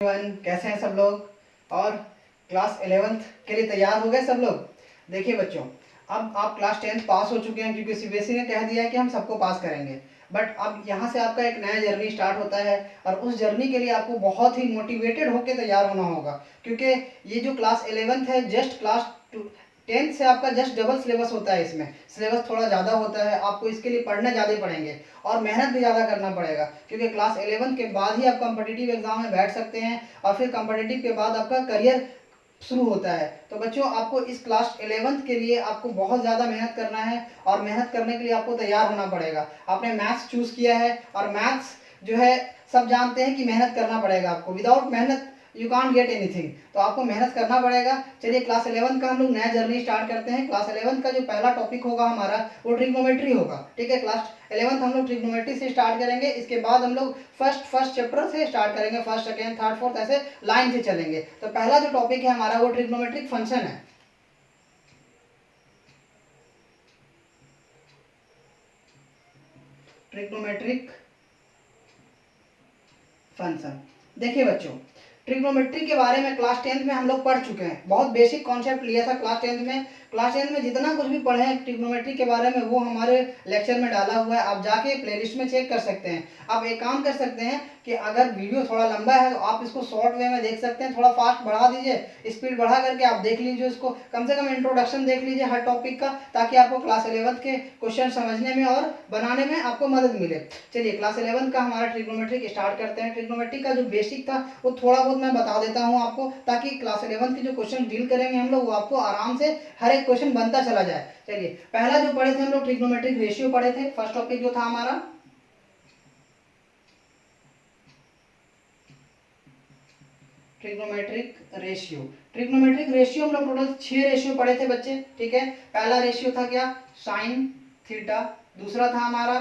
कैसे हैं सब लोग। और क्लास 11th के लिए तैयार हो गए सब लोग। देखिए बच्चों, अब आप क्लास 10th पास हो चुके हैं क्योंकि सीबीएसई ने कह दिया है कि हम सबको पास करेंगे। बट अब यहाँ से आपका एक नया जर्नी स्टार्ट होता है और उस जर्नी के लिए आपको बहुत ही मोटिवेटेड होकर तैयार होना होगा, क्योंकि ये जो क्लास 11th है जस्ट क्लास 10th से आपका जस्ट डबल सिलेबस होता है। इसमें सिलेबस थोड़ा ज़्यादा होता है, आपको इसके लिए पढ़ने ज़्यादा पड़ेंगे और मेहनत भी ज़्यादा करना पड़ेगा, क्योंकि क्लास 11th के बाद ही आप कॉम्पिटिटिव एग्जाम में बैठ सकते हैं और फिर कॉम्पिटिटिव के बाद आपका करियर शुरू होता है। तो बच्चों, आपको इस क्लास 11th के लिए आपको बहुत ज़्यादा मेहनत करना है और मेहनत करने के लिए आपको तैयार होना पड़ेगा। आपने मैथ्स चूज़ किया है और मैथ्स जो है सब जानते हैं कि मेहनत करना पड़ेगा आपको। विदाउट मेहनत यू कांट गेट एनीथिंग, तो आपको मेहनत करना पड़ेगा। चलिए क्लास 11 का हम लोग नया जर्नी स्टार्ट करते हैं। क्लास 11 का जो पहला टॉपिक होगा हमारा वो ट्रिग्नोमेट्री होगा। ठीक है, क्लास 11th हम लोग ट्रिग्नोमेट्री से स्टार्ट करेंगे। इसके बाद हम लोग फर्स्ट चैप्टर से स्टार्ट करेंगे, फर्स्ट सेकेंड थर्ड फोर्थ ऐसे लाइन से चलेंगे। तो पहला जो टॉपिक है हमारा वो ट्रिग्नोमेट्रिक फंक्शन है। Trigonometric function. देखिए बच्चों, ट्रिग्नोमेट्री के बारे में क्लास 10th में हम लोग पढ़ चुके हैं। बहुत बेसिक कॉन्सेप्ट लिया था क्लास 10th में। क्लास 10th में जितना कुछ भी पढ़े हैं ट्रिग्नोमेट्री के बारे में वो हमारे लेक्चर में डाला हुआ है, आप जाके प्लेलिस्ट में चेक कर सकते हैं। आप एक काम कर सकते हैं कि अगर वीडियो थोड़ा लंबा है तो आप इसको शॉर्ट वे में देख सकते हैं। थोड़ा फास्ट बढ़ा दीजिए, स्पीड बढ़ा करके आप देख लीजिए उसको, कम से कम इंट्रोडक्शन देख लीजिए हर टॉपिक का, ताकि आपको क्लास 11th के क्वेश्चन समझने में और बनाने में आपको मदद मिले। चलिए क्लास 11th का हमारा ट्रिग्नोमेट्री स्टार्ट करते हैं। ट्रिग्नोमेट्री का जो बेसिक था वो थोड़ा बहुत मैं बता देता हूँ आपको, ताकि क्लास 11th के जो क्वेश्चन डील करेंगे हम लोग वो आपको आराम से हर एक क्वेश्चन बनता चला जाए। चलिए पहला जो पढ़े थे हम लोग ट्रिग्नोमेट्रिक रेशियो पढ़े थे। फर्स्ट टॉपिक जो था हमारा ट्रिग्नोमेट्रिक रेशियो। ट्रिग्नोमेट्रिक रेशियो हम लोग टोटल 6 रेशियो पढ़े थे बच्चे। ठीक है, पहला रेशियो था क्या, साइन थीटा। दूसरा था हमारा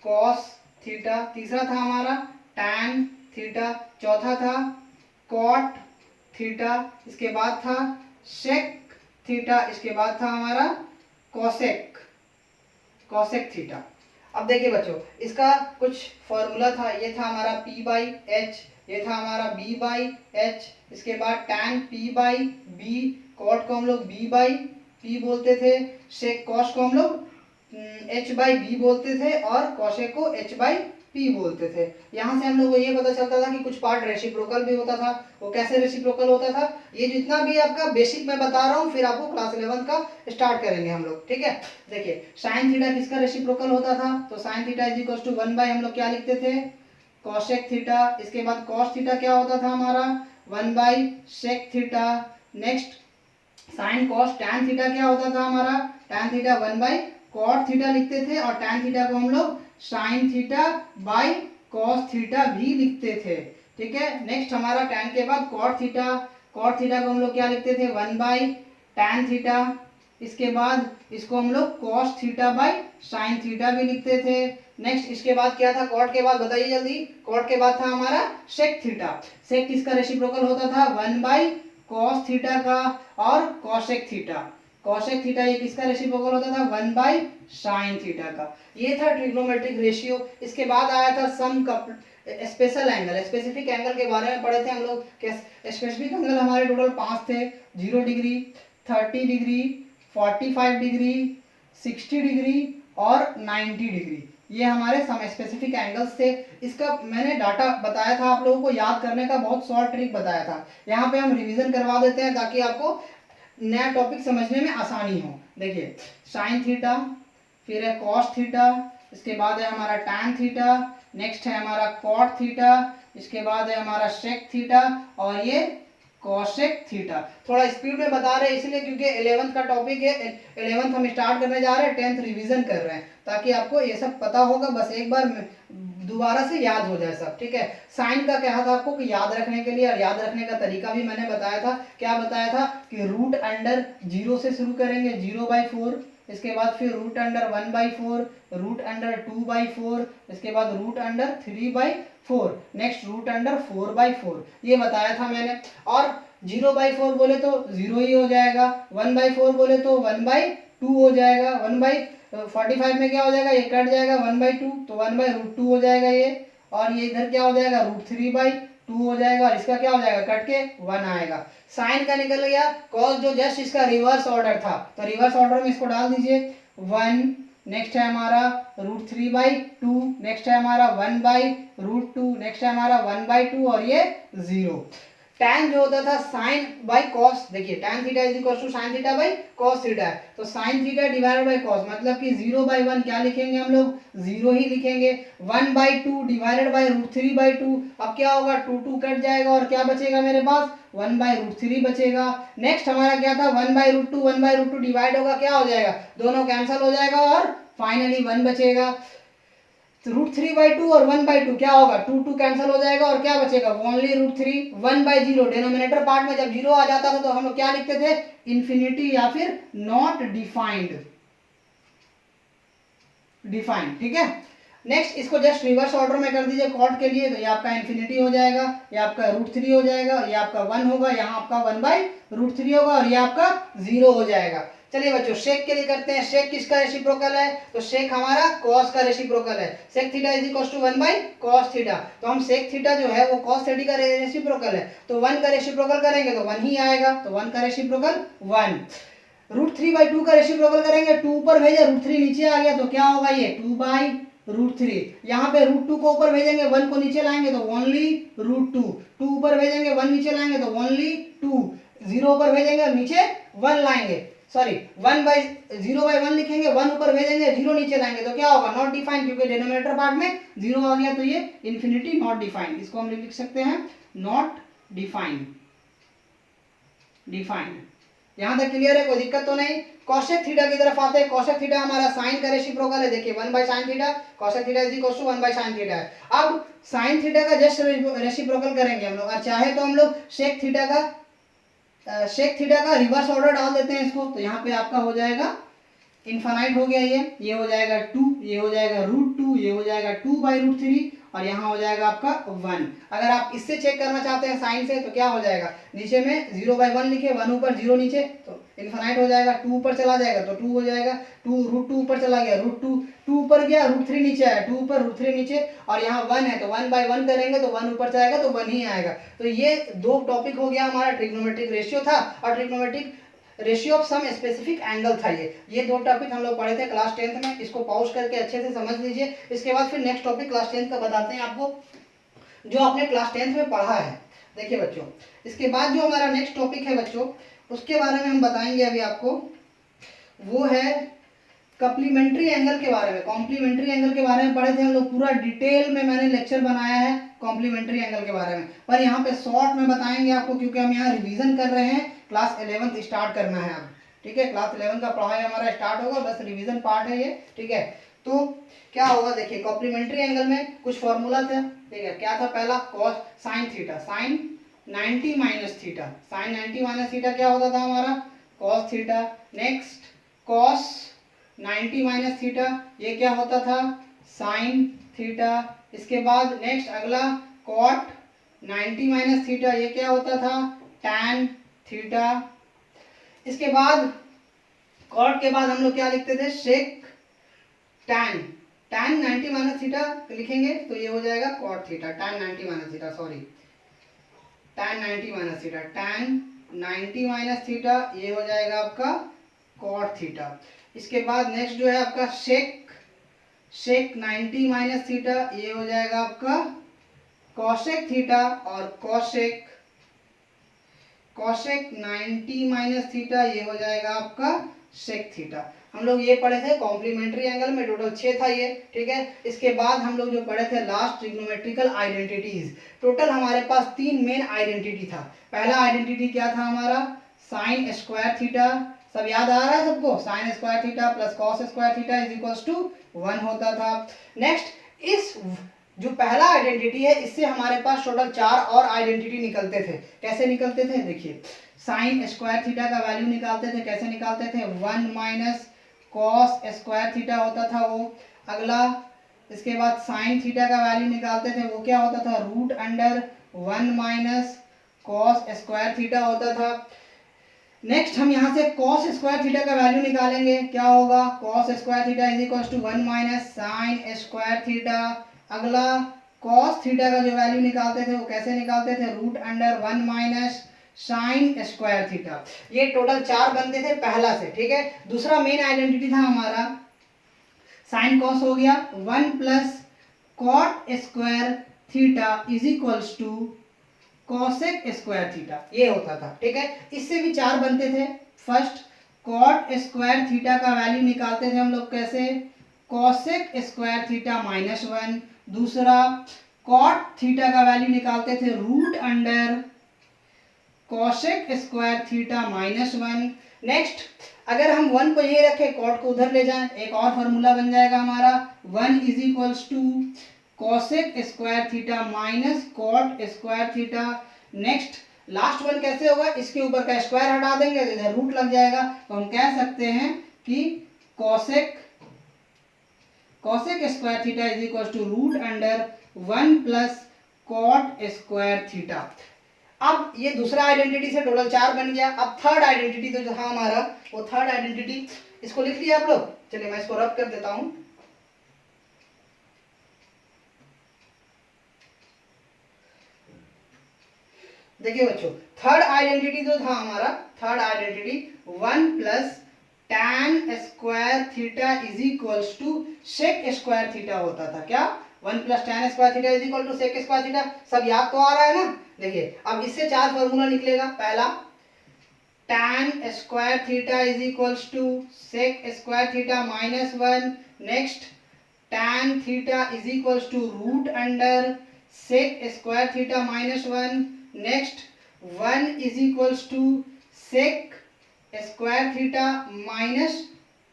कॉस थीटा। तीसरा था हमारा टैन थीटा। चौथा था कॉट थीटा। इसके बाद था सेक थीटा। इसके बाद था हमारा कॉसेक कॉसेक थीटा। अब देखिए बच्चों, इसका कुछ फॉर्मूला था। ये था हमारा P बाई एच, ये था हमारा B बाई एच। इसके बाद tan P by B, cot को हम लोग B बाई P बोलते थे, सेक कॉस को हम लोग H बाई बी बोलते थे और कॉसेक को H बाई P बोलते थे। यहाँ से हम लोग को ये पता चलता था कि कुछ पार्ट रेसिप्रोकल भी होता था। वो कैसे रेसिप्रोकल होता था, ये जितना भी आपका बेसिक मैं बता रहा हूँ, फिर आपको क्लास 11th का स्टार्ट करेंगे हम लोग। ठीक है, देखिए साइन थीटा किसका रेसिप्रोकल होता था, तो sine theta is equal to 1 by हम लोग क्या लिखते थे, कॉसेक थीटा। इसके बाद कॉस थीटा क्या होता था हमारा 1 by sec theta. Next sine cos tan theta क्या होता था हमारा, tan theta 1 by cot theta लिखते थे और टैन थीटा को हम लोग sine theta by cos theta भी लिखते थे। ठीक है, नेक्स्ट हमारा टैन के बाद कॉट थीटा को हम लोग क्या लिखते थे 1 बाई टैन थीटा। इसके बाद इसको हम लोग cos theta by sine theta भी लिखते थे। नेक्स्ट इसके बाद क्या था, कॉट के बाद बताइए जल्दी, कॉट के बाद था हमारा सेक थीटा। सेक किसका रेसिप्रोकल होता था 1 बाई कॉस थीटा का और कॉसेक थीटा। कॉसेक थीटा ये किसका रेसिप्रोकल होता था 1 बाई साइन थीटा का। ये था ट्रिग्नोमेट्रिक रेशियो। इसके बाद आया था some special angle, specific angle के बारे में पढ़े थे हम लोग। स्पेसिफिक एंगल हमारे टोटल 5 थे, 0 डिग्री, 30 डिग्री, 45 डिग्री, 60 डिग्री और 90 डिग्री। ये हमारे सम स्पेसिफिक एंगल्स थे। इसका मैंने डाटा बताया था आप लोगों को, याद करने का बहुत शॉर्ट ट्रिक बताया था। यहाँ पे हम रिवीजन करवा देते हैं ताकि आपको नया टॉपिक समझने में आसानी हो। देखिए साइन थीटा, फिर है कॉस थीटा, इसके बाद है हमारा टैन थीटा, नेक्स्ट है हमारा कॉट थीटा, इसके बाद है हमारा सेक थीटा और ये कॉसेक थीटा। थोड़ा स्पीड में बता रहे हैं इसलिए क्योंकि 11th का टॉपिक है, 11th हम स्टार्ट करने जा रहे हैं, 10th रिवीजन कर रहे हैं, ताकि आपको ये सब पता होगा, बस एक बार दोबारा से याद हो जाए सब। ठीक है, साइन का क्या था आपको कि याद रखने के लिए, और याद रखने का तरीका भी मैंने बताया था। क्या बताया था कि रूट अंडर 0 से शुरू करेंगे, 0/4, इसके बाद फिर रूट अंडर 1/4, रूट अंडर 2/4, इसके बाद root under 3/4, next root under 4/4, ये बताया था मैंने। और 0/4 बोले तो 0 ही हो जाएगा, 1/4 बोले तो 1/2 हो जाएगा, 1/45 में क्या हो जाएगा, ये कट जाएगा 1/2 तो 1/√2 हो जाएगा ये, और ये इधर क्या हो जाएगा √3/2 2 हो जाएगा और इसका क्या हो जाएगा, कट के 1 आएगा। साइन का निकल गया, कॉस जो जस्ट इसका रिवर्स ऑर्डर था, तो रिवर्स ऑर्डर में इसको डाल दीजिए 1, नेक्स्ट है हमारा √3/2, नेक्स्ट है हमारा 1/√2, नेक्स्ट है हमारा 1/2 और ये 0। tan जो होता था साइन बाई कॉस, देखिए tan theta is equal to sine theta by cos theta है, तो sine theta divided by cos मतलब कि 0/1 क्या लिखेंगे हम लोग, 0 ही लिखेंगे। 1/2 डिवाइडेड बाई √3/2, अब क्या होगा 2 कट जाएगा और क्या बचेगा मेरे पास 1/√3 बचेगा। नेक्स्ट हमारा क्या था 1/√2, 1/√2 डिवाइड होगा क्या हो जाएगा, दोनों कैंसिल हो जाएगा और फाइनली 1 बचेगा। तो √3/2 और 1/2 क्या होगा, 2 कैंसिल हो जाएगा और क्या बचेगा ओनली √3, 1/0 डिनोमिनेटर पार्ट में जब 0 आ जाता था तो हम लोग क्या लिखते थे, इन्फिनिटी या फिर नॉट डिफाइंड, ठीक है। नेक्स्ट इसको जस्ट रिवर्स ऑर्डर में कर दीजिए कॉट के लिए, तो ये आपका इन्फिनिटी हो जाएगा, ये आपका √3 हो जाएगा, ये आपका 1 होगा, यहाँ आपका 1/√3 होगा और ये आपका 0 हो जाएगा। चलिए बच्चों शेक के लिए करते हैं, शेक किसका रेसिप्रोकल है, तो शेक हमारा कॉस का रेसिप्रोकल है, sec theta is equal to 1/cos theta, तो हम सेक थीटा जो है वो कॉस थीटा का रेसिप्रोकल है, तो 1 का रेसिप्रोकल करेंगे तो 1 ही आएगा, तो 1 का रेसिप्रोकल 1। √3/2 का रेसिप्रोकल करेंगे, 2 ऊपर भेजे √3 नीचे आ गया तो क्या होगा ये 2/√3, यहाँ पे √2 को ऊपर भेजेंगे 1 को नीचे लाएंगे तो ओनली √2, 2 ऊपर भेजेंगे 1 नीचे लाएंगे तो ओनली 2, 0 ऊपर भेजेंगे और नीचे 1 लाएंगे, सॉरी 0/1 लिखेंगे, 1 ऊपर भेजेंगे 0 नीचे लाएंगे तो क्या होगा नॉट डिफाइंड, क्योंकि डिनोमिनेटर पार्ट में 0 आ गया तो ये इन्फिनिटी नॉट डिफाइंड, इसको हम लिख सकते हैं नॉट डिफाइंड। यहां तक क्लियर है, कोई दिक्कत तो नहीं। कॉसेक थीटा की तरफ आते हैं, कॉसेक थीटा हमारा साइन का रेसिप्रोकल है, देखिए 1/sin theta, cosec theta is equal to 1/sin theta है। अब साइन थीटा का जस्ट रेसिप्रोकल करेंगे हम लोग, और चाहे तो हम लोग सेक थीटा का रिवर्स ऑर्डर डाल देते हैं इसको, तो यहाँ पे आपका हो जाएगा इनफाइनाइट हो गया, ये हो जाएगा 2, ये हो जाएगा √2, ये हो जाएगा 2/√3 और यहाँ हो जाएगा आपका 1। अगर आप इससे चेक करना चाहते हैं साइन से तो क्या हो जाएगा, नीचे में 0/1 लिखे, 1 ऊपर 0 नीचे, तो इनफाइनाइट हो जाएगा, 2 ऊपर चला जाएगा तो 2 हो जाएगा, 2 √2 ऊपर चला गया √2, 2 ऊपर गया √3 नीचे आया, 2 ऊपर √3 नीचे और यहाँ 1 है तो 1/1 करेंगे तो 1 ऊपर जाएगा तो 1 ही आएगा। तो ये 2 टॉपिक हो गया, हमारा ट्रिग्नोमेट्रिक रेशियो था और trigonometric ratio of some specific angle था। ये 2 टॉपिक हम लोग पढ़े थे क्लास 10th में, इसको पॉज करके अच्छे से समझ लीजिए। इसके बाद फिर नेक्स्ट टॉपिक क्लास 10th का बताते हैं आपको, जो आपने क्लास 10th में पढ़ा है। देखिए बच्चों, इसके बाद जो हमारा नेक्स्ट टॉपिक है बच्चों, उसके बारे में हम बताएंगे अभी आपको, वो है कम्प्लीमेंट्री एंगल के बारे में। कॉम्प्लीमेंट्री एंगल के बारे में पढ़े थे हम लोग, पूरा डिटेल में मैंने लेक्चर बनाया है कॉम्प्लीमेंट्री एंगल के बारे में, पर यहाँ पे शॉर्ट में बताएंगे आपको, क्योंकि हम यहाँ रिवीजन कर रहे हैं, क्लास 11th स्टार्ट करना है अब, ठीक है। क्लास 11 का पढ़ाई हमारा स्टार्ट होगा, बस रिवीजन पार्ट है ये, ठीक है। तो क्या होगा, देखिए कॉम्प्लीमेंट्री एंगल में कुछ फॉर्मूला था, ठीक है। क्या था, पहला cos sine theta, sine 90 minus theta, sine 90 minus theta क्या होता था हमारा cos theta. Next cos 90 minus theta, ये क्या होता था साइन थीटा। इसके बाद नेक्स्ट अगला कॉट 90 माइनस थीटा, ये क्या होता था टैन थीटा। इसके बाद कॉट के बाद हम लोग क्या लिखते थे sec tan, tan 90 minus theta लिखेंगे तो ये हो जाएगा cot theta, tan 90 minus theta, sorry tan 90 minus theta, tan 90 minus theta ये हो जाएगा आपका कॉट थीटा। इसके बाद नेक्स्ट जो है आपका सेक 90 माइनस थीटा, ये हो जाएगा आपका कॉसेक थीटा, और कॉसेक 90 माइनस थीटा ये हो जाएगा आपका सेक थीटा। हम लोग ये पढ़े थे कॉम्प्लीमेंट्री एंगल में, टोटल 6 था ये, ठीक है। इसके बाद हम लोग जो पढ़े थे लास्ट ट्रिग्नोमेट्रिकल आइडेंटिटीज, टोटल हमारे पास 3 मेन आइडेंटिटी था। पहला आइडेंटिटी क्या था हमारा साइन स्क्वायर थीटा, सब याद आ रहा है सबको, sine square theta plus cos square theta is equals to 1 होता था। नेक्स्ट इस जो पहला आइडेंटिटी है, इससे हमारे पास टोटल 4 और आइडेंटिटी निकलते थे। कैसे निकलते थे, देखिए साइन स्क्वायर थीटा का वैल्यू निकालते थे, कैसे निकालते थे 1 माइनस कॉस स्क्वायर थीटा होता था वो। अगला इसके बाद साइन थीटा का वैल्यू निकालते थे, वो क्या होता था √1 माइनस कॉस स्क्वायर थीटा होता था। नेक्स्ट हम यहाँ से कॉस स्क्वायर थीटा का वैल्यू निकालेंगे, क्या होगा cos square theta is equal to 1 minus sine square theta. अगला कॉस थीटा का जो वैल्यू निकालते थे वो कैसे निकालते थे, root under 1 minus sine square theta. ये टोटल 4 बनते थे पहला से, ठीक है। दूसरा मेन आइडेंटिटी था हमारा साइन कॉस हो गया 1 plus cot square theta is equals to cosec square theta, ये होता था, ठीक है। इससे भी 4 बनते थे। फर्स्ट कॉट स्क्वायर थीटा का वैल्यू निकालते थे हम लोग कैसे, कॉसेक स्क्वायर थीटा माइनस 1। दूसरा कॉट थीटा का वैल्यू निकालते थे root under cosec square theta minus 1। Next अगर हम 1 को यही रखें, कॉट को उधर ले जाएं, एक और फॉर्मूला बन जाएगा हमारा 1 is equals to cosec square theta minus cot square theta. Next last one कैसे होगा, इसके ऊपर का स्क्वायर हटा देंगे तो इधर रूट लग जाएगा, तो हम कह सकते हैं कि cosec square theta is equal to root under 1 plus cot square theta. अब ये दूसरा आइडेंटिटी से टोटल 4 बन गया। अब थर्ड आइडेंटिटी तो जो था हमारा, वो थर्ड आइडेंटिटी इसको लिख लिया आप लोग। चलिए मैं इसको रब कर देता हूं। देखिए बच्चों, थर्ड आइडेंटिटी जो था हमारा, third identity 1 plus tan square theta is equals to sec square theta होता था। क्या, 1 plus tan square theta is equal to sec square theta. सब याद तो आ रहा है ना। देखिए अब इससे 4 फॉर्मूला निकलेगा। पहला tan square theta is equals to sec square theta minus 1। Next tan theta is equals to root under sec square theta minus 1। Next 1 is equals to sec square theta minus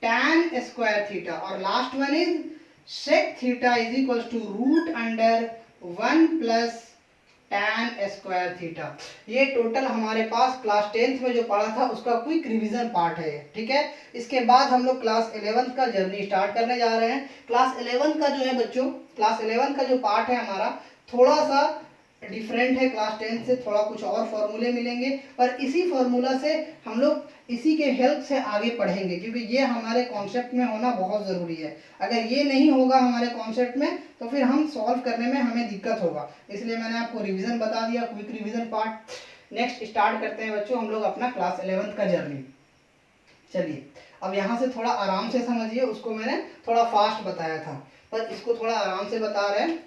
tan square theta, और last one is sec theta is equals to root under 1 plus tan square theta. ये total हमारे पास class 10th में जो पढ़ा था उसका quick revision part है, ठीक है। इसके बाद हम लोग क्लास 11th का जर्नी स्टार्ट करने जा रहे हैं। क्लास 11th का जो है बच्चों, क्लास 11th का जो पार्ट है हमारा थोड़ा सा डिफरेंट है क्लास 10 से। थोड़ा कुछ और फॉर्मूले मिलेंगे, पर इसी फॉर्मूला से हम लोग इसी के हेल्प से आगे पढ़ेंगे, क्योंकि ये हमारे कॉन्सेप्ट में होना बहुत ज़रूरी है। अगर ये नहीं होगा हमारे कॉन्सेप्ट में तो फिर हम सॉल्व करने में हमें दिक्कत होगा। इसलिए मैंने आपको रिवीजन बता दिया, quick revision part. Next start करते हैं बच्चों हम लोग अपना क्लास 11th का जर्नी। चलिए अब यहाँ से थोड़ा आराम से समझिए। उसको मैंने थोड़ा फास्ट बताया था, पर इसको थोड़ा आराम से बता रहे हैं।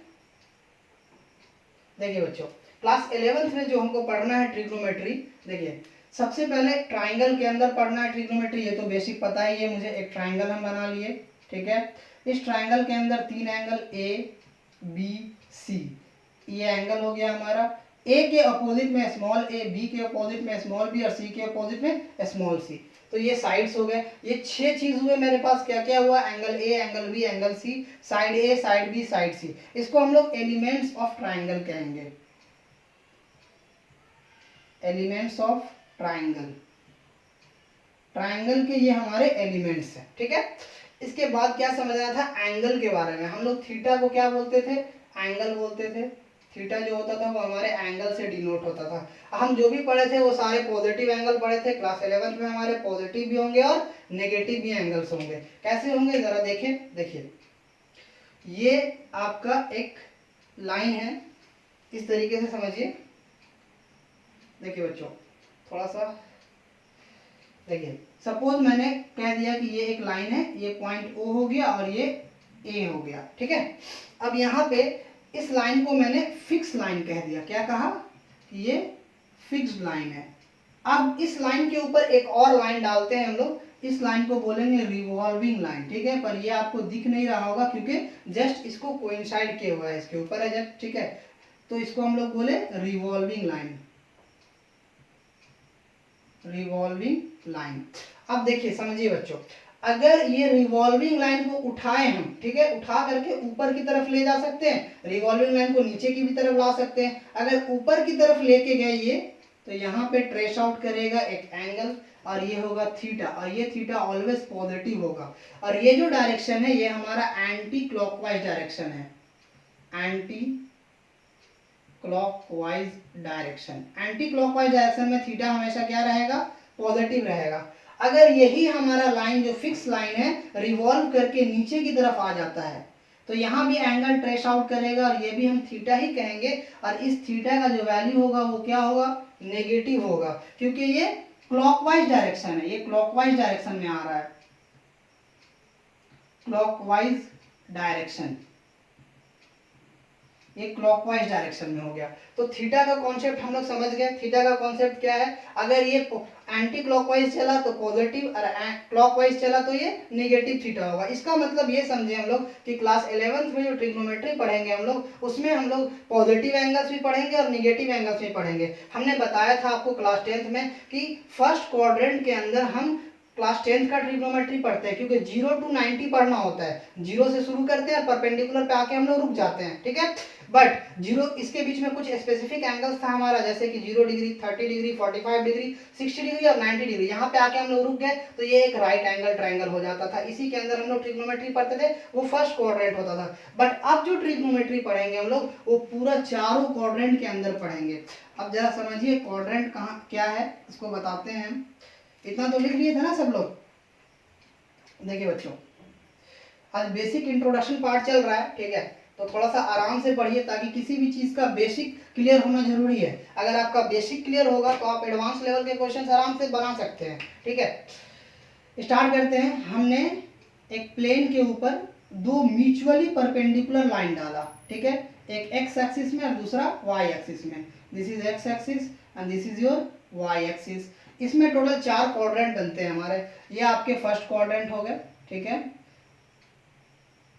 देखिए बच्चों, क्लास 11th में जो हमको पढ़ना है ट्रिग्नोमेट्री, देखिए सबसे पहले ट्राइंगल के अंदर पढ़ना है ट्रिग्नोमेट्री। ये तो बेसिक पता ही है मुझे। एक ट्राइंगल हम बना लिए, ठीक है। इस ट्राइंगल के अंदर 3 एंगल ए बी सी, ये एंगल हो गया हमारा। ए के अपोजिट में स्मॉल ए, बी के अपोजिट में स्मॉल बी और सी के अपोजिट में स्मॉल सी। तो ये साइड्स हो गए। ये 6 चीज हुए मेरे पास। क्या क्या हुआ, angle A, angle B, angle C, side A, side B, side C. इसको हम लोग एलिमेंट्स ऑफ ट्राइंगल कहेंगे, एलिमेंट्स ऑफ ट्राइंगल। ट्राइंगल के ये हमारे एलिमेंट्स हैं, ठीक है। इसके बाद क्या समझना था, एंगल के बारे में। हम लोग थीटा को क्या बोलते थे, एंगल बोलते थे। थीटा जो होता था वो हमारे एंगल से डिनोट होता था। हम जो भी पढ़े थे वो सारे पॉजिटिव एंगल पढ़े थे। क्लास 11th में हमारे पॉजिटिव भी होंगे और नेगेटिव भी एंगल्स होंगे। कैसे होंगे जरा देखें। देखिए ये आपका एक लाइन है, इस तरीके से समझिए। देखिए बच्चों थोड़ा सा देखिए, सपोज मैंने कह दिया कि ये एक लाइन है, ये पॉइंट ओ हो गया और ये ए हो गया, ठीक है। अब यहाँ पे इस लाइन को मैंने फिक्स लाइन कह दिया। क्या कहा, ये फिक्स्ड लाइन है। अब इस लाइन के ऊपर एक और लाइन डालते हैं हम लोग। इस लाइन को बोलेंगे रिवॉल्विंग लाइन, ठीक है। पर ये आपको दिख नहीं रहा होगा क्योंकि जस्ट इसको कोइंसाइड किया हुआ है इसके ऊपर है जब, ठीक है। तो इसको हम लोग बोले रिवॉल्विंग लाइन, रिवॉल्विंग लाइन। अब देखिए समझिए बच्चों, अगर ये रिवॉल्विंग लाइन को उठाए हम, ठीक है, उठा करके ऊपर की तरफ ले जा सकते हैं। रिवॉल्विंग लाइन को नीचे की भी तरफ ला सकते हैं। अगर ऊपर की तरफ लेके गए ये, तो यहाँ पे ट्रेस आउट करेगा एक एंगल और ये होगा थीटा, और ये थीटा ऑलवेज पॉजिटिव होगा। और ये जो डायरेक्शन है ये हमारा एंटी क्लॉकवाइज डायरेक्शन है, anti clockwise direction. Anti clockwise direction में थीटा हमेशा क्या रहेगा, पॉजिटिव रहेगा। अगर यही हमारा लाइन जो फिक्स लाइन है रिवॉल्व करके नीचे की तरफ आ जाता है तो यहाँ भी एंगल ट्रेस आउट करेगा और ये भी हम थीटा ही कहेंगे, और इस थीटा का जो वैल्यू होगा वो क्या होगा, नेगेटिव होगा, क्योंकि ये क्लॉकवाइज डायरेक्शन है, ये क्लॉकवाइज डायरेक्शन में आ रहा है, क्लॉकवाइज डायरेक्शन, ये क्लॉकवाइज डायरेक्शन में हो गया। तो थीटा का कॉन्सेप्ट हम लोग समझ गए। थीटा का कॉन्सेप्ट क्या है, अगर ये एंटी क्लॉकवाइज चला तो पॉजिटिव, और क्लॉकवाइज चला तो ये नेगेटिव थीटा होगा। इसका मतलब ये समझे हम लोग कि क्लास 11th में जो ट्रिग्नोमेट्री पढ़ेंगे हम लोग, उसमें हम लोग पॉजिटिव एंगल्स भी पढ़ेंगे और नेगेटिव एंगल्स भी पढ़ेंगे। हमने बताया था आपको क्लास 10th में कि फर्स्ट क्वाड्रेंट के अंदर हम क्लास 10th का ट्रिग्नोमेट्री पढ़ते हैं, क्योंकि 0 to 90 पढ़ना होता है, 0 से शुरू करते हैं, परपेंडिकुलर पे आके हम लोग रुक जाते हैं, ठीक है। बट 0 इसके बीच में कुछ स्पेसिफिक एंगल्स था हमारा, जैसे कि 0 डिग्री, 30 डिग्री, 45 डिग्री, 60 डिग्री और 90 डिग्री, यहाँ पे आके हम लोग रुक गए तो ये एक राइट एंगल ट्रायंगल हो जाता था। इसी के अंदर हम लोग ट्रिग्नोमेट्री पढ़ते थे, वो फर्स्ट क्वाड्रेंट होता था। बट अब जो ट्रिग्नोमेट्री पढ़ेंगे हम लोग, वो पूरा चारों क्वाड्रेंट के अंदर पढ़ेंगे। अब जरा समझिए क्वाड्रेंट कहाँ क्या है, इसको बताते हैं हम। इतना तो लिख लिए थे ना सब लोग। देखिए बच्चों, आज बेसिक इंट्रोडक्शन पार्ट चल रहा है, ठीक है, तो थोड़ा सा आराम से पढ़िए, ताकि किसी भी चीज का बेसिक क्लियर होना जरूरी है। अगर आपका बेसिक क्लियर होगा तो आप एडवांस लेवल के क्वेश्चन आराम से बना सकते हैं, ठीक है। स्टार्ट करते हैं। हमने एक प्लेन के ऊपर दो म्यूचुअली परपेंडिकुलर लाइन डाला, ठीक है, एक एक्स एक्सिस में और दूसरा वाई एक्सिस में। This is X axis and this is your Y axis. इसमें टोटल 4 क्वाड्रेंट बनते हैं हमारे। ये आपके फर्स्ट क्वाड्रेंट हो गए, ठीक है,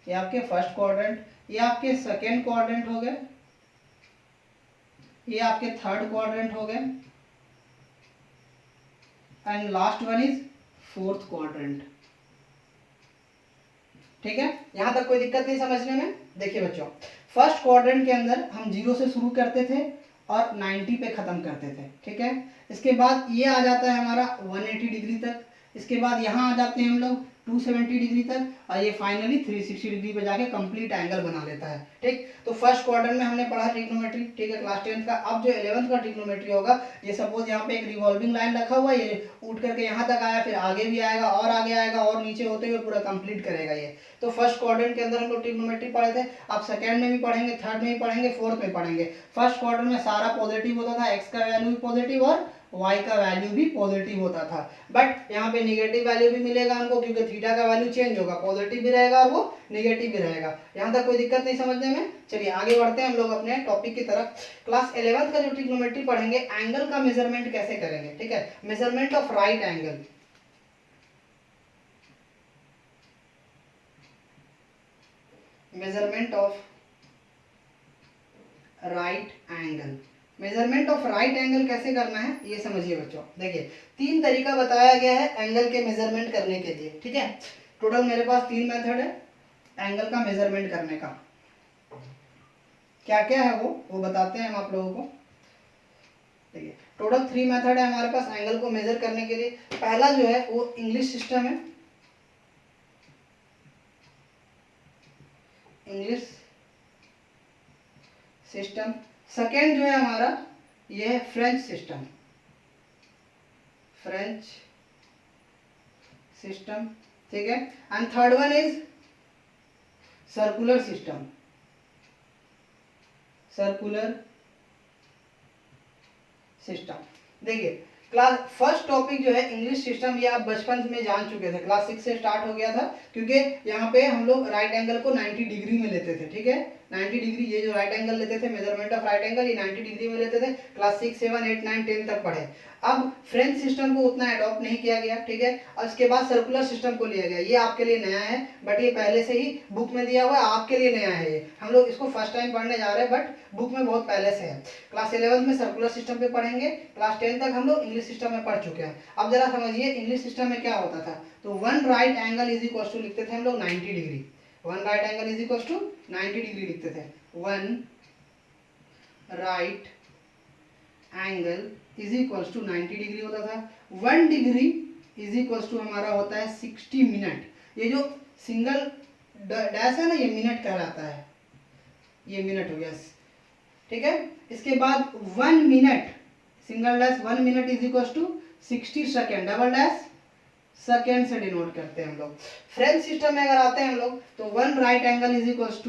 ये आपके फर्स्ट क्वाड्रेंट, ये आपके सेकेंड क्वाड्रेंट हो गए, ये आपके थर्ड क्वाड्रेंट हो गए, and last one is fourth quadrant, ठीक है। यहां तक कोई दिक्कत नहीं समझने में। देखिए बच्चों, फर्स्ट क्वाड्रेंट के अंदर हम 0 से शुरू करते थे और 90 पे खत्म करते थे, ठीक है। इसके बाद ये आ जाता है हमारा 180 डिग्री तक, इसके बाद यहाँ आ जाते हैं हम लोग 270 डिग्री तक, और ये फाइनली 360 डिग्री पे जाके कंप्लीट एंगल बना लेता है, ठीक। तो फर्स्ट क्वाड्रेंट में हमने पढ़ा ट्रिग्नोमेट्री, ठीक है, क्लास 10th का। अब जो 11th का ट्रिग्नोमेट्री होगा, ये सपोज यहाँ पे एक रिवॉल्विंग लाइन रखा हुआ है, ये उठ करके यहाँ तक आया, फिर आगे भी आएगा और आगे आएगा और नीचे होते हुए पूरा कंप्लीट करेगा ये। तो फर्स्ट क्वाड्रेंट के अंदर हम लोग ट्रिग्नोमेट्री पढ़े थे। आप सेकंड में भी पढ़ेंगे, थर्ड में भी पढ़ेंगे, फोर्थ में पढ़ेंगे। फर्स्ट क्वाड्रेंट में सारा पॉजिटिव होता था, एक्स का वैल्यू भी पॉजिटिव और y का वैल्यू भी पॉजिटिव होता था। बट यहाँ पे निगेटिव वैल्यू भी मिलेगा हमको, क्योंकि थीटा का वैल्यू चेंज होगा, पॉजिटिव भी रहेगा और वो निगेटिव भी रहेगा। यहाँ तक कोई दिक्कत नहीं समझने में। चलिए आगे बढ़ते हैं हम लोग अपने टॉपिक की तरफ। क्लास 11th का जो ट्रिग्नोमेट्री पढ़ेंगे, एंगल का मेजरमेंट कैसे करेंगे, ठीक है, measurement of right angle. Measurement of right angle, measurement of right angle कैसे करना है ये समझिए बच्चों। देखिए 3 तरीका बताया गया है एंगल के मेजरमेंट करने के लिए, ठीक है। टोटल मेरे पास 3 मेथड है एंगल का मेजरमेंट करने का। क्या क्या है वो बताते हैं हम आप लोगों को। देखिए टोटल 3 मेथड है हमारे पास एंगल को मेजर करने के लिए। पहला जो है वो इंग्लिश सिस्टम है, इंग्लिश सिस्टम। सेकेंड जो है हमारा ये है फ्रेंच सिस्टम, फ्रेंच सिस्टम, ठीक है। And third one is circular system, circular system. देखिए क्लास फर्स्ट टॉपिक जो है इंग्लिश सिस्टम, ये आप बचपन में जान चुके थे, क्लास 6 से स्टार्ट हो गया था, क्योंकि यहाँ पे हम लोग राइट एंगल को 90 डिग्री में लेते थे, ठीक है। 90 डिग्री ये जो राइट एंगल लेते थे, मेजरमेंट ऑफ राइट एंगल, ये 90 डिग्री में लेते थे। क्लास 6, 7, 8, 9, 10 तक पढ़े। अब फ्रेंच सिस्टम को उतना अडॉप्ट नहीं किया गया, ठीक है। और उसके बाद सर्कुलर सिस्टम को लिया गया। ये आपके लिए नया है, बट ये पहले से ही बुक में दिया हुआ है, आपके लिए नया है ये। हम लोग इसको फर्स्ट टाइम पढ़ने जा रहे हैं, बट बुक में बहुत पहले से है। क्लास 11 में सर्कुलर सिस्टम पे पढ़ेंगे, क्लास 10 तक हम लोग इंग्लिश सिस्टम में पढ़ चुके हैं। अब जरा समझिए इंग्लिश सिस्टम में क्या होता था। तो one right angle is equal to लिखते थे हम लोग 90 degree, one right angle is equal to 90 degree लिखते थे। One right angle is equal to 90 degree होता था। 1 डिग्री इज इक्वल टू हमारा होता है 60 मिनट। ये जो सिंगल डैश है ना, ये मिनट कहलाता है, ये मिनट हो गया, ठीक है। इसके बाद 1 minute, single dash 1 minute is equal to 60 second, double dash second से डिनोट करते हैं हम लोग। फ्रेंच सिस्टम में अगर आते हैं हम लोग तो one right angle is equals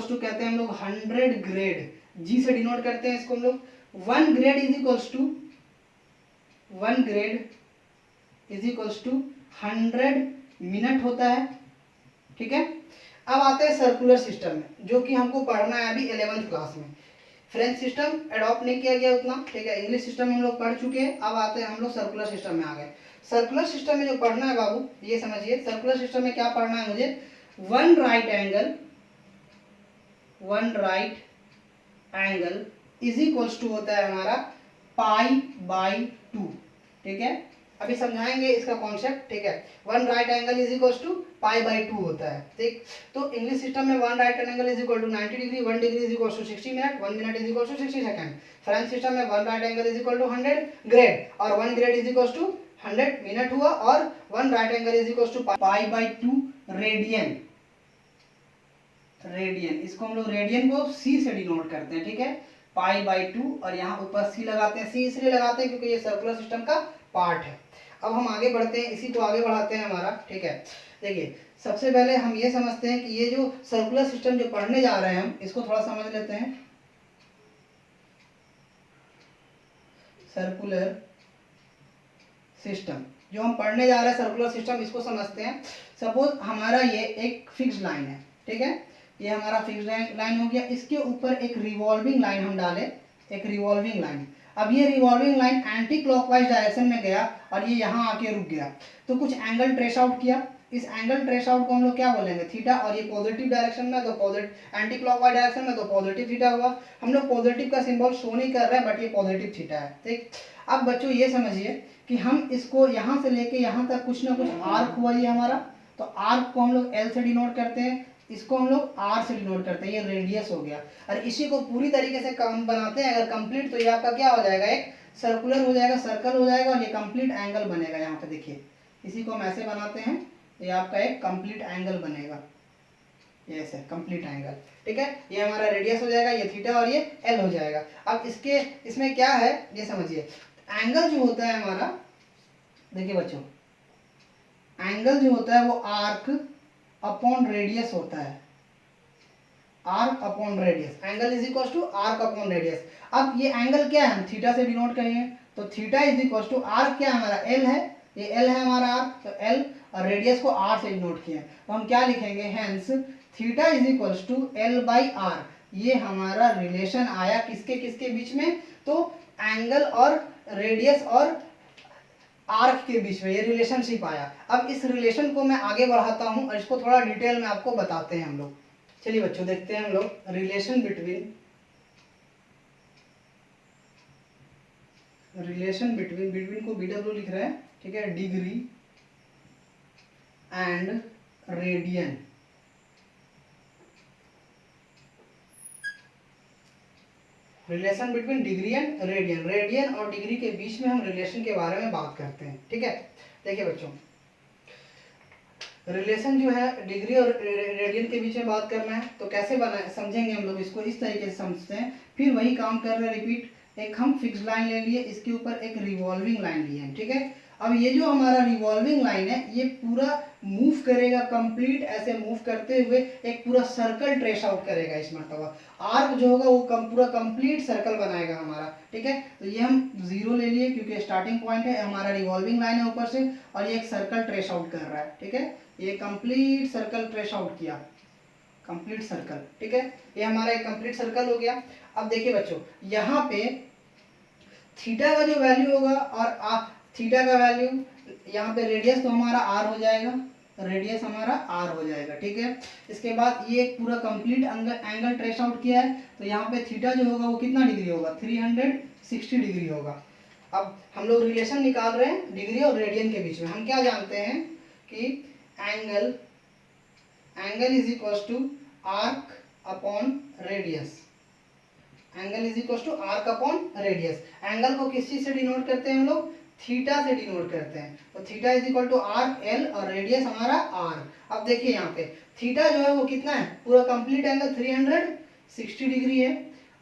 to कहते हैं हम लोग 100 ग्रेड, जी से डिनोट करते हैं इसको हम लोग। 1 grade is equals to 100 minute होता है, ठीक है। अब आते हैं सर्कुलर सिस्टम में, जो कि हमको पढ़ना है अभी 11th क्लास में। फ्रेंच सिस्टम अडॉप्ट नहीं किया गया उतना, ठीक है। इंग्लिश सिस्टम में हम लोग पढ़ चुके हैं, अब आते हैं हम लोग सर्कुलर सिस्टम में आ गए। सर्कुलर सिस्टम में जो पढ़ना है बाबू, ये समझिए, सर्कुलर सिस्टम में क्या पढ़ना है मुझे, one right angle is equals to होता है हमारा π/2, ठीक है। अभी समझाएंगे इसका कॉन्सेप्ट, ठीक है। One right angle is equals to π/2 होता है, ठीक। तो इंग्लिश सिस्टम में one right angle is equal to 90 degree, 1 degree is equal to 60 minute, 1 minute is equal to 60 second. French system में one right angle is equal to 100 grade, और 1 grade is equal to 100 minute हुआ, और one right angle is equal to π/2 radian. इसको हम लोग radian को सी से denote करते हैं, ठीक है, π/2, और यहाँ ऊपर सी लगाते हैं। सी इसलिए लगाते हैं क्योंकि ये सर्कुलर सिस्टम का पार्ट है। अब हम आगे बढ़ते हैं, इसी को आगे बढ़ाते हैं हमारा, ठीक है। देखिए, सबसे पहले हम ये समझते हैं कि ये जो सर्कुलर सिस्टम जो पढ़ने जा रहे हैं हम, इसको थोड़ा समझ लेते हैं। सर्कुलर सिस्टम जो हम पढ़ने जा रहे हैं, सर्कुलर सिस्टम, इसको समझते हैं। सपोज हमारा ये एक फिक्स लाइन है, ठीक है, ये हमारा फिक्स लाइन हो गया। इसके ऊपर एक रिवॉल्विंग लाइन हम डालें, एक रिवॉल्विंग लाइन। अब ये revolving line anti clockwise direction में गया और ये यहाँ आके रुक गया, तो कुछ एंगल ट्रेस आउट किया। इस एंगल ट्रेस आउट को हम लोग क्या बोलेंगे, थीटा। और ये पॉजिटिव डायरेक्शन में तो पॉजिटिव, एंटी क्लॉकवाइज डायरेक्शन में तो पॉजिटिव थीटा हुआ। हम लोग पॉजिटिव का सिंबल शो नहीं कर रहे हैं, बट ये पॉजिटिव थीटा है, ठीक। अब बच्चों ये समझिए कि हम इसको यहाँ से लेके यहाँ तक कुछ ना कुछ आर्क हुआ ये हमारा, तो आर्क को हम लोग एल से डिनोट करते हैं, इसको हम लोग आर से डिनोट करते हैं, ये रेडियस हो गया। और इसी को पूरी तरीके से कम बनाते हैं अगर कंप्लीट, तो ये आपका क्या हो जाएगा, एक सर्कुलर हो जाएगा, सर्कल हो जाएगा, और ये कंप्लीट एंगल बनेगा। यहाँ पे देखिए, इसी को हम ऐसे बनाते हैं, ये आपका एक कंप्लीट एंगल बनेगा, ये ऐसे कंप्लीट एंगल, ठीक है। ये हमारा रेडियस हो जाएगा, ये थीटा, और ये एल हो जाएगा। अब इसमें क्या है ये समझिए, एंगल जो होता है हमारा, देखिए बच्चों, एंगल जो होता है वो आर्क अपॉन रेडियस होता है, arc upon radius. Angle is equal to arc upon radius. अब ये एंगल क्या है, हम थीटा से डिनोट करेंगे, तो theta is equal to arc क्या है हमारा, एल है, ये एल है हमारा आर्क, तो एल, और रेडियस को आर से डिनोट किया, तो हम क्या लिखेंगे, hence theta is equal to L/R। ये हमारा रिलेशन आया किसके किसके बीच में, तो एंगल और रेडियस और आर्क के बीच में ये रिलेशनशिप आया। अब इस रिलेशन को मैं आगे बढ़ाता हूं और इसको थोड़ा डिटेल में आपको बताते हैं हम लोग। चलिए बच्चों, देखते हैं हम लोग रिलेशन बिटवीन को BW लिख रहे हैं, ठीक है, degree and radian. Relation between degree and radian, radian और डिग्री के बीच में हम रिलेशन के बारे में बात करते हैं, ठीक है। देखिए बच्चों, रिलेशन जो है डिग्री और रेडियन के बीच में बात करना है, तो कैसे बना समझेंगे हम लोग इसको, इस तरीके से समझते हैं। फिर वही काम कर रहे हैं, रिपीट। एक हम फिक्स लाइन ले लिए, इसके ऊपर एक रिवॉल्विंग लाइन लिए हैं, ठीक है। अब ये जो हमारा रिवॉल्विंग लाइन है, ये पूरा मूव करेगा, कंप्लीट ऐसे मूव करते हुए एक पूरा सर्कल ट्रेस आउट करेगा इस मरतबा। आर्क जो होगा वो पूरा कंप्लीट सर्कल बनाएगा हमारा, ठीक है। तो ये हम 0 ले लिए क्योंकि स्टार्टिंग पॉइंट है, हमारा रिवॉल्विंग लाइन है ऊपर से, और ये एक सर्कल ट्रेस आउट कर रहा है, ठीक है। ये कंप्लीट सर्कल ट्रेस आउट किया, कंप्लीट सर्कल, ठीक है। ये हमारा एक कंप्लीट सर्कल हो गया। अब देखिए बच्चों, यहाँ पे थीटा का जो वैल्यू होगा और थीटा का वैल्यू, यहाँ पे रेडियस तो हमारा आर हो जाएगा, रेडियस हमारा आर हो जाएगा, ठीक है। इसके बाद ये एक पूरा कंप्लीट एंगल ट्रेस आउट किया है, तो यहाँ पे थीटा जो होगा वो कितना डिग्री होगा, 360 डिग्री होगा। अब हम लोग रिलेशन निकाल रहे हैं डिग्री और रेडियन के बीच में। हम क्या जानते हैं कि angle is equal to arc upon radius, angle is equal to arc upon radius. Angle को किस चीज से डिनोट करते हैं हम लोग, थीटा से डिनोट करते हैं, तो theta is equal to arc L और रेडियस हमारा आर। अब देखिए यहाँ पे थीटा जो है वो कितना है, पूरा कंप्लीट एंगल 360 डिग्री है,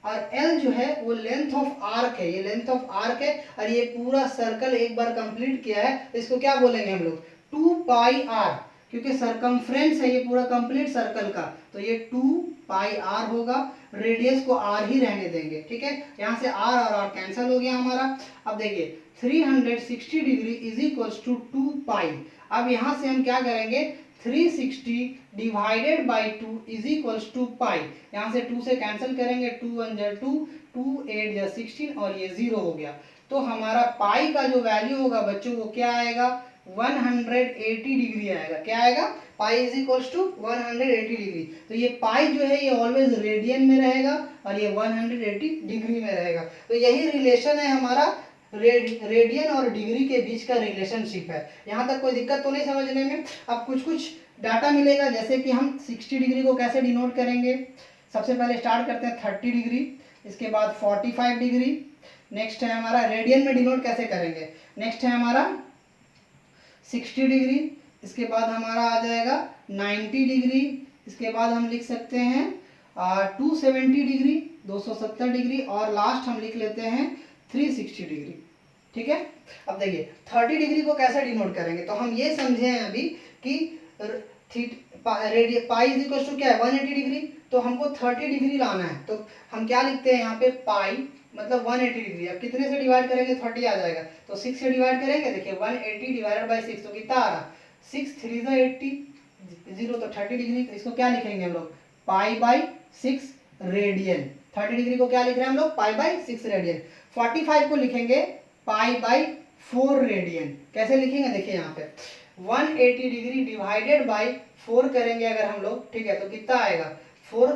और एल जो है वो लेंथ ऑफ आर्क है, ये लेंथ ऑफ आर्क है, और ये पूरा सर्कल एक बार कंप्लीट किया है तो इसको क्या बोलेंगे हम लोग, 2 पाई आर, क्योंकि सरकमफ्रेंस है ये पूरा कंप्लीट सर्कल का, तो ये 2 पाई आर होगा। रेडियस को आर ही रहने देंगे, ठीक है, यहाँ से आर और आर कैंसिल हो गया हमारा। अब देखिए 360 degree is equals to 2 pi. अब यहाँ से हम क्या करेंगे, 360 divided by 2 is equals to pi, यहाँ से 2 से कैंसिल करेंगे, 2 1 जा 2, 2 8 जा 16 और ये 0 हो गया। तो हमारा पाई का जो वैल्यू होगा बच्चों वो क्या आएगा, 180 डिग्री आएगा। क्या आएगा, pi is equals to 180 degree. तो ये पाई जो है ये ऑलवेज रेडियन में रहेगा और ये 180 डिग्री में रहेगा। तो यही रिलेशन है हमारा रेडियन और डिग्री के बीच का रिलेशनशिप है। यहाँ तक कोई दिक्कत तो नहीं समझने में। अब कुछ कुछ डाटा मिलेगा, जैसे कि हम 60 डिग्री को कैसे डिनोट करेंगे। सबसे पहले स्टार्ट करते हैं 30 डिग्री, इसके बाद 45 डिग्री, नेक्स्ट है हमारा रेडियन में डिनोट कैसे करेंगे, नेक्स्ट है हमारा 60 डिग्री, इसके बाद हमारा आ जाएगा 90 डिग्री, इसके बाद हम लिख सकते हैं 270 डिग्री, 270 डिग्री, और लास्ट हम लिख लेते हैं 360 डिग्री। ठीक है, अब देखिए 30 डिग्री को कैसे डिनोट करेंगे, तो हम ये समझे हैं अभी कि पाई इज इक्वल टू क्या है, 180 डिग्री, तो हमको 30 डिग्री लाना है। तो हम क्या लिखते हैं यहाँ पे, पाई मतलब 180 डिग्री। अब कितने से डिवाइड करेंगे, 30 आ जाएगा, तो 6 से डिवाइड करेंगे। देखिए 180 डिवाइडेड बाई 6 तो कितना आ रहा, 6 3 ज़ा 80, 0 तो 30 डिग्री। तो इसको क्या लिखेंगे हम लोग, पाई बाई 6 रेडियन। 30 डिग्री को क्या लिख रहे हैं हम लोग, पाई बाई 6 रेडियन। 45 को लिखेंगे पाई बाई 4 रेडियन। कैसे लिखेंगे, देखिए यहाँ पे 180 डिग्री डिवाइडेड बाई 4 करेंगे अगर हम लोग, ठीक है, तो कितना आएगा, 4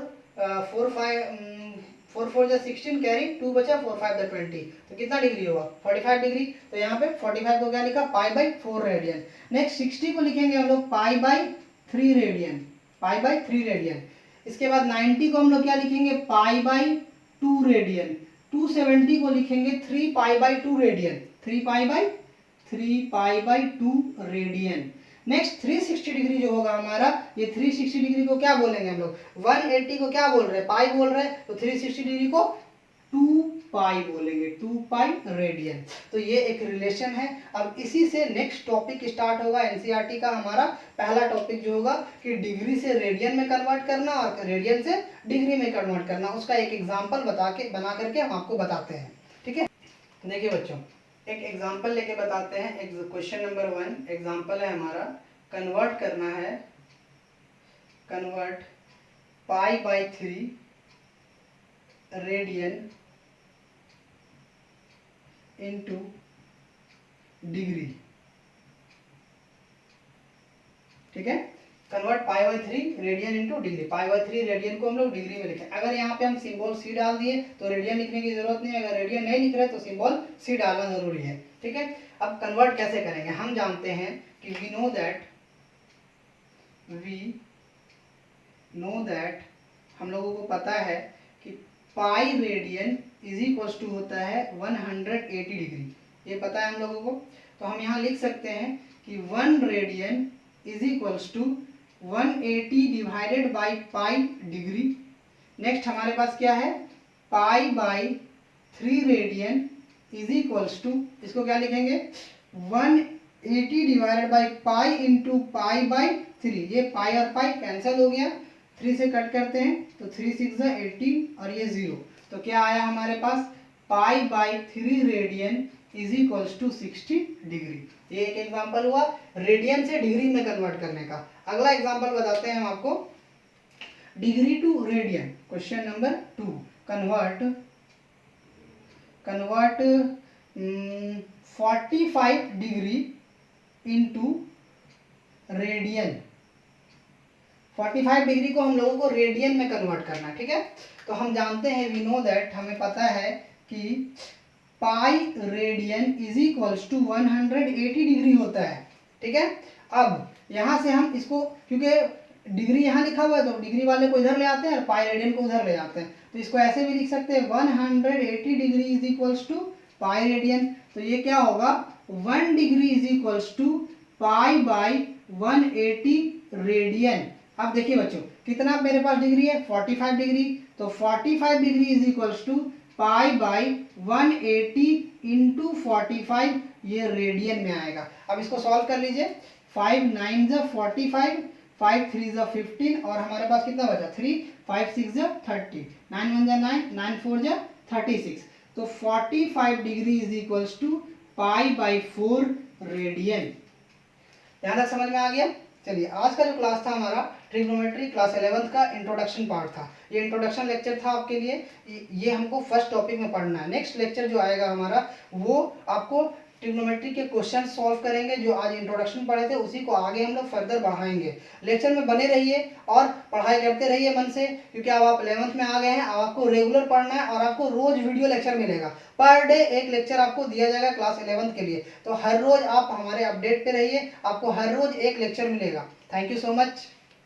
4 जा 16 कैरी 2 बचा, 4 5 जा 20, तो कितना डिग्री होगा, 45 डिग्री। तो यहाँ पे 45 को क्या लिखा, पाई बाई 4 रेडियन। नेक्स्ट 60 को लिखेंगे हम लोग पाई by 3 radian, pi by 3 radian. इसके बाद 90 को हम लोग क्या लिखेंगे, पाई बाई 2 रेडियन। 270 को लिखेंगे 3 pi by 2 radian, 3 pi by 2 radian. Next 360 degree जो होगा हमारा, ये 360 डिग्री को क्या बोलेंगे हम लोग, 180 को क्या बोल रहे हैं, पाई बोल रहे हैं, तो 360 डिग्री को 2 पाई बोलेंगे, 2 पाई रेडियन। तो ये एक रिलेशन है। अब इसी से नेक्स्ट टॉपिक स्टार्ट होगा एनसीईआरटी का। हमारा पहला टॉपिक जो होगा कि डिग्री से रेडियन में कन्वर्ट करना और रेडियन से डिग्री में कन्वर्ट करना, उसका एक एग्जाम्पल बना करके हम आपको बताते हैं। ठीक है, देखिए बच्चों एक एग्जाम्पल लेके बताते हैं। क्वेश्चन नंबर 1 एग्जाम्पल है हमारा, कन्वर्ट करना है, convert pi by 3 radian into degree. ठीक है, convert pi by 3 radian into degree. Pi by 3 radian को हम लोग डिग्री में लिखें। अगर यहाँ पे हम सिंबल सी डाल दिए तो रेडियन लिखने की जरूरत नहीं है, अगर रेडियन नहीं लिख रहे तो सिंबल सी डालना जरूरी है। ठीक है, अब कन्वर्ट कैसे करेंगे, हम जानते हैं कि वी नो दैट हम लोगों को पता है कि pi radian is equal to होता है 180 डिग्री, ये पता है हम लोगों को। तो हम यहाँ लिख सकते हैं कि 1 radian is equals to 180 divided by pi degree. Next हमारे पास क्या है, pi by 3 radian is equals to, इसको क्या लिखेंगे, 180 divided by pi into pi by 3। ये पाई और पाई कैंसिल हो गया, 3 से कट करते हैं तो 3 6 जा 18 और ये 0, तो क्या आया हमारे पास, pi by 3 radian is equals to 60 degree. ये एक एग्जांपल हुआ रेडियन से डिग्री में कन्वर्ट करने का। अगला एग्जांपल बताते हैं हम आपको, degree to radian. Question number 2, convert 45 degree into radian. 45 degree को हम लोगों को रेडियन में कन्वर्ट करना है। ठीक है, तो हम जानते हैं, वी नो दैट, हमें पता है कि pi radian is equals to 180 degree होता है। ठीक है, अब यहाँ से हम इसको, क्योंकि डिग्री यहाँ लिखा हुआ है तो डिग्री वाले को इधर ले आते हैं और पाई रेडियन को उधर ले जाते हैं, तो इसको ऐसे भी लिख सकते हैं 180 degree is equals to pi radian. तो ये क्या होगा, 1 degree is equals to pi by 180 radian. अब देखिए बच्चों कितना मेरे पास डिग्री है, 45 डिग्री, तो 45 degree is equals to pi by 180 into 45, ये रेडियन में आएगा। अब इसको सॉल्व कर लीजिए। 5 9 जा 45, 5 3 जा 15 और हमारे पास कितना बचा 3, 5 6 जा 30, 9 1 जा 9, 9 4 जा 36। तो 45 degree is equals to pi by 4 radian. यहाँ तक समझ में आ गया। चलिए आज का जो क्लास था हमारा ट्रिग्नोमेट्री क्लास 11th का इंट्रोडक्शन पार्ट था। ये इंट्रोडक्शन लेक्चर था आपके लिए। ये हमको फर्स्ट टॉपिक में पढ़ना है। नेक्स्ट लेक्चर जो आएगा हमारा वो आपको ट्रिग्नोमेट्री के क्वेश्चन सॉल्व करेंगे। जो आज इंट्रोडक्शन पढ़े थे उसी को आगे हम लोग फर्दर बढ़ाएंगे। लेक्चर में बने रहिए और पढ़ाई करते रहिए मन से, क्योंकि अब आप 11th में आ गए हैं। अब आपको रेगुलर पढ़ना है और आपको रोज वीडियो लेक्चर मिलेगा। पर डे एक लेक्चर आपको दिया जाएगा क्लास 11th के लिए। तो हर रोज आप हमारे अपडेट पे रहिए, आपको हर रोज एक लेक्चर मिलेगा। Thank you so much.